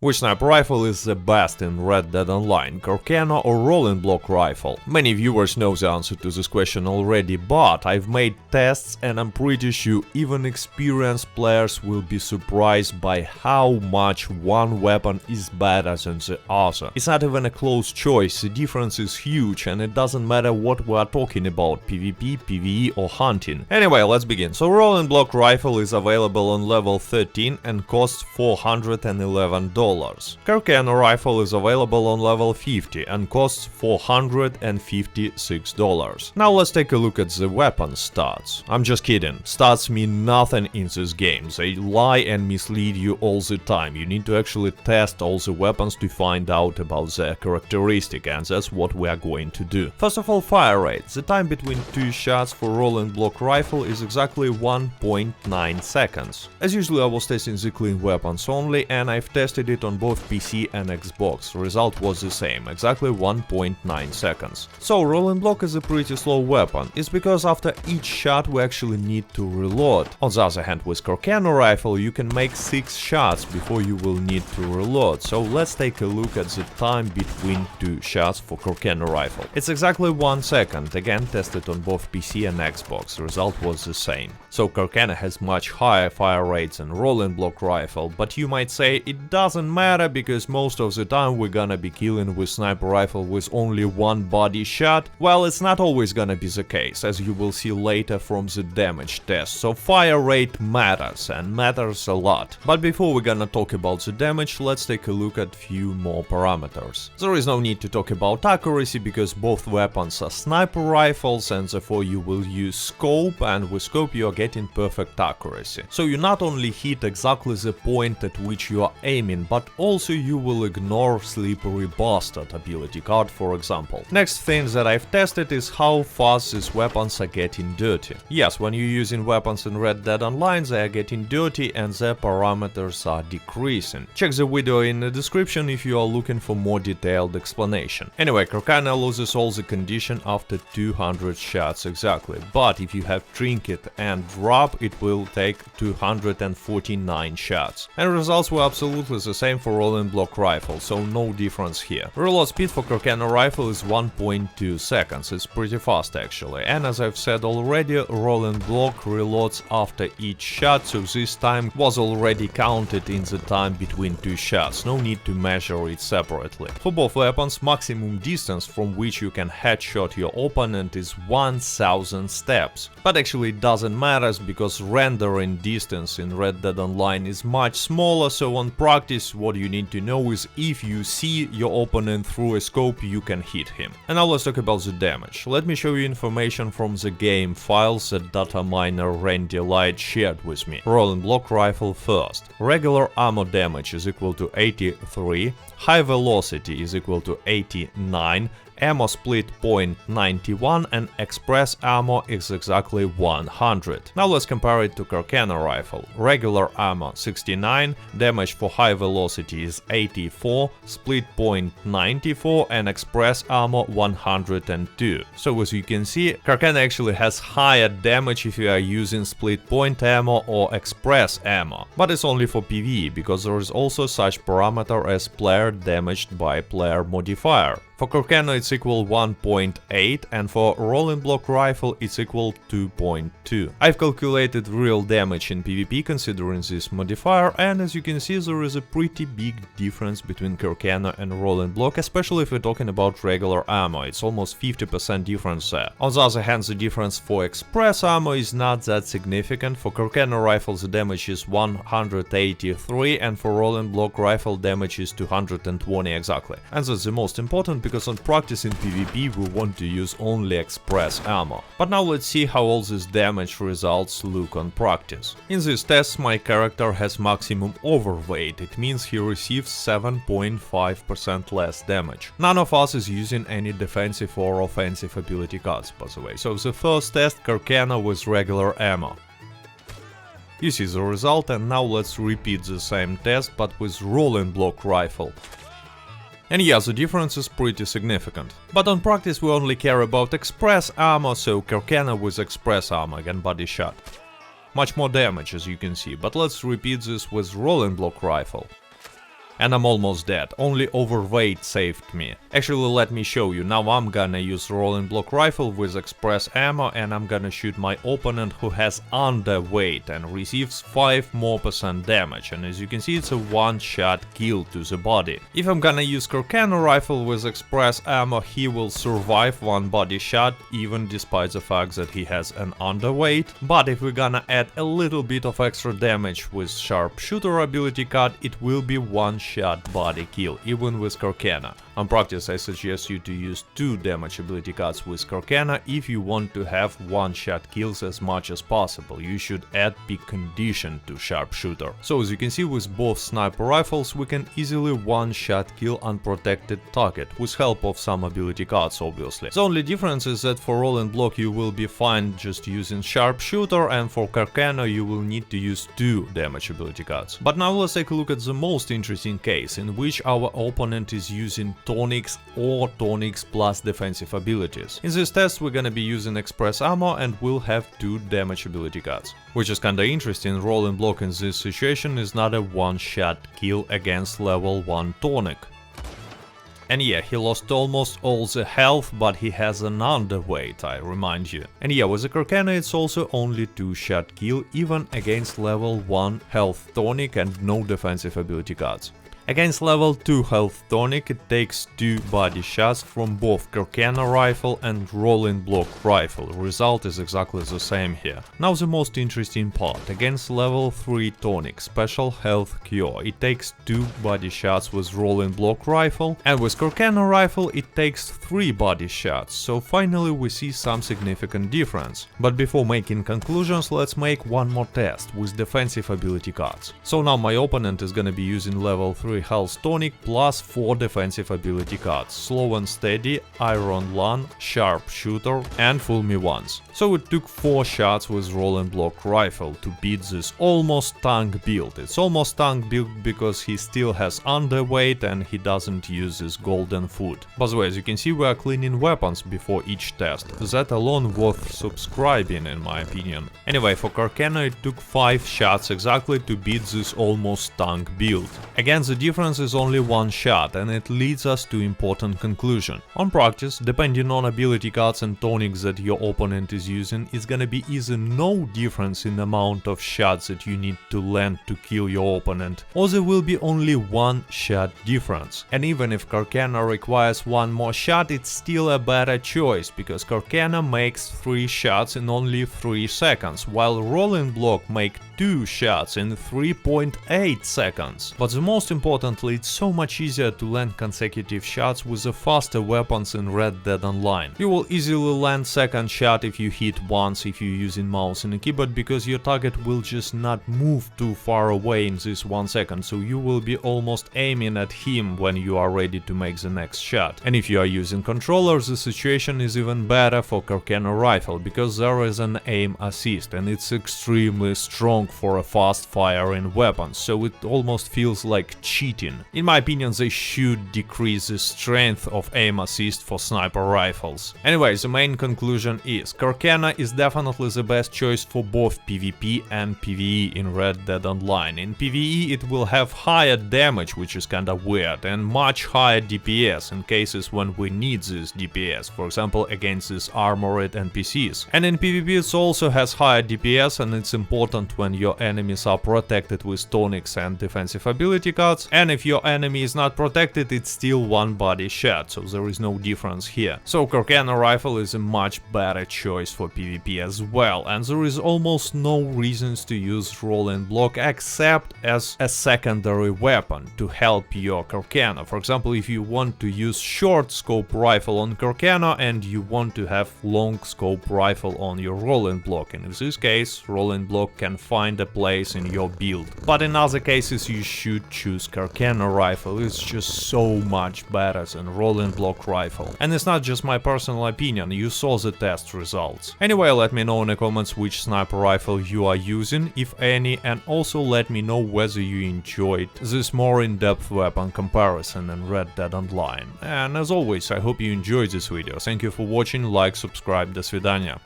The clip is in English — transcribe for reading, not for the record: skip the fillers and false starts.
Which sniper rifle is the best in Red Dead Online, Carcano or rolling block rifle? Many viewers know the answer to this question already, but I've made tests and I'm pretty sure even experienced players will be surprised by how much one weapon is better than the other. It's not even a close choice, the difference is huge and it doesn't matter what we are talking about, PvP, PvE or hunting. Anyway, let's begin. So rolling block rifle is available on level 13 and costs $411. Carcano Rifle is available on level 50 and costs $456. Now let's take a look at the weapon stats. I'm just kidding, stats mean nothing in this game, they lie and mislead you all the time. You need to actually test all the weapons to find out about their characteristic, and that's what we are going to do. First of all, fire rate. The time between two shots for rolling block rifle is exactly 1.9 seconds. As usually I was testing the clean weapons only, and I've tested it on both PC and Xbox. Result was the same, exactly 1.9 seconds. So rolling block is a pretty slow weapon. It's because after each shot we actually need to reload. On the other hand, with Carcano Rifle you can make 6 shots before you will need to reload. So let's take a look at the time between two shots for Carcano Rifle. It's exactly 1 second, again tested on both PC and Xbox. Result was the same. So Carcano has much higher fire rates than rolling block rifle, but you might say it doesn't matter because most of the time we're gonna be killing with sniper rifle with only one body shot. Well, it's not always gonna be the case, as you will see later from the damage test, so fire rate matters, and matters a lot. But before we're gonna talk about the damage, let's take a look at few more parameters. There is no need to talk about accuracy because both weapons are sniper rifles and therefore you will use scope, and with scope you are getting perfect accuracy. So you not only hit exactly the point at which you are aiming, but also you will ignore slippery bastard ability card, for example. Next thing that I've tested is how fast these weapons are getting dirty. Yes, when you're using weapons in Red Dead Online they are getting dirty and their parameters are decreasing. Check the video in the description if you are looking for more detailed explanation. Anyway, Carcano loses all the condition after 200 shots exactly, but if you have trinket and drop it will take 249 shots. And results were absolutely the same for rolling block rifle, so no difference here. Reload speed for Carcano Rifle is 1.2 seconds, it's pretty fast actually, and as I've said already, rolling block reloads after each shot, so this time was already counted in the time between two shots, no need to measure it separately. For both weapons, maximum distance from which you can headshot your opponent is 1000 steps. But actually it doesn't matter because rendering distance in Red Dead Online is much smaller, so on practice what you need to know is if you see your opponent through a scope you can hit him. And now let's talk about the damage. Let me show you information from the game files that data miner Randy Light shared with me. Rolling block rifle first. Regular ammo damage is equal to 83, high velocity is equal to 89, ammo split point 91 and express ammo is exactly 100. Now let's compare it to Carcano Rifle. Regular ammo 69, damage for high velocity is 84, split point 94 and express ammo 102. So as you can see, Carcano actually has higher damage if you are using split point ammo or express ammo. But it's only for PvE, because there is also such parameter as player damaged by player modifier. For Carcano it's equal 1.8 and for rolling block rifle it's equal 2.2. I've calculated real damage in PvP considering this modifier, and as you can see there is a pretty big difference between Carcano and rolling block, especially if we're talking about regular ammo. It's almost 50% difference there. On the other hand, the difference for express ammo is not that significant. For Carcano rifle the damage is 183 and for rolling block rifle damage is 220 exactly. And that's the most important because on practice in PvP we want to use only express ammo. But now let's see how all these damage results look on practice. In these tests my character has maximum overweight, it means he receives 7.5% less damage. None of us is using any defensive or offensive ability cards, by the way. So the first test, Carcano with regular ammo. You see the result, and now let's repeat the same test but with rolling block rifle. And yeah, the difference is pretty significant. But on practice we only care about express ammo, so Carcano with express ammo again body shot. Much more damage as you can see, but let's repeat this with rolling block rifle. And I'm almost dead, only overweight saved me. Actually, let me show you. Now I'm gonna use rolling block rifle with express ammo and I'm gonna shoot my opponent who has underweight and receives 5% more damage. And as you can see, it's a one-shot kill to the body. If I'm gonna use Carcano Rifle with express ammo, he will survive one body shot even despite the fact that he has an underweight. But if we're gonna add a little bit of extra damage with sharpshooter ability card, it will be one-shot body kill, even with Carcano. On practice, I suggest you to use 2 damage ability cards with Carcano if you want to have one-shot kills as much as possible. You should add big condition to sharpshooter. So as you can see, with both sniper rifles we can easily one-shot kill unprotected target, with help of some ability cards obviously. The only difference is that for rolling block you will be fine just using sharpshooter, and for Carcano you will need to use 2 damage ability cards. But now let's take a look at the most interesting case, in which our opponent is using Tonics or Tonics plus defensive abilities. In this test we're gonna be using express ammo and we'll have 2 damage ability cards. Which is kinda interesting, rolling block in this situation is not a one-shot kill against level 1 Tonic. And yeah, he lost almost all the health, but he has an underweight, I remind you. And yeah, with the Carcano it's also only 2-shot kill, even against level 1 health Tonic and no defensive ability cards. Against level 2 health Tonic it takes 2 body shots from both Carcano Rifle and rolling block rifle. Result is exactly the same here. Now the most interesting part. Against level 3 Tonic special health cure it takes 2 body shots with rolling block rifle, and with Carcano Rifle it takes 3 body shots, so finally we see some significant difference. But before making conclusions, let's make one more test with defensive ability cards. So now my opponent is gonna be using level 3 health Tonic plus 4 defensive ability cards: Slow and Steady, Iron Lung, Sharpshooter and Fool Me Once. So it took 4 shots with rolling block rifle to beat this almost tank build. It's almost tank build because he still has underweight and he doesn't use this golden food. By the way, as you can see, we are cleaning weapons before each test. That alone worth subscribing in my opinion. Anyway, for Carcano it took 5 shots exactly to beat this almost tank build. Again, the difference is only 1 shot, and it leads us to important conclusion. On practice, depending on ability cards and tonics that your opponent is using, it's gonna be either no difference in amount of shots that you need to land to kill your opponent, or there will be only 1 shot difference. And even if Carcano requires 1 more shot, it's still a better choice, because Carcano makes 3 shots in only 3 seconds, while rolling block make 2 shots in 3.8 seconds. But the most importantly, it's so much easier to land consecutive shots with the faster weapons in Red Dead Online. You will easily land second shot if you hit once if you're using mouse and a keyboard, because your target will just not move too far away in this 1 second, so you will be almost aiming at him when you are ready to make the next shot. And if you are using controllers, the situation is even better for Carcano Rifle, because there is an aim assist and it's extremely strong for a fast firing weapon, so it almost feels like cheating. In my opinion, they should decrease the strength of aim assist for sniper rifles. Anyway, the main conclusion is Carcano is definitely the best choice for both PvP and PvE in Red Dead Online. In PvE it will have higher damage, which is kinda weird, and much higher DPS in cases when we need this DPS, for example against these armored NPCs. And in PvP it also has higher DPS, and it's important when your enemies are protected with tonics and defensive ability cards, and if your enemy is not protected, it's still 1 body shot, so there is no difference here. So Carcano Rifle is a much better choice for PvP as well, and there is almost no reasons to use rolling block except as a secondary weapon to help your Carcano. For example, if you want to use short scope rifle on Carcano and you want to have long scope rifle on your rolling block, and in this case rolling block can find a place in your build. But in other cases you should choose Carcano Rifle. It's just so much better than rolling block rifle. And it's not just my personal opinion, you saw the test results. Anyway, let me know in the comments which sniper rifle you are using, if any, and also let me know whether you enjoyed this more in-depth weapon comparison in Red Dead Online. And as always, I hope you enjoyed this video. Thank you for watching, like, subscribe, до свидания.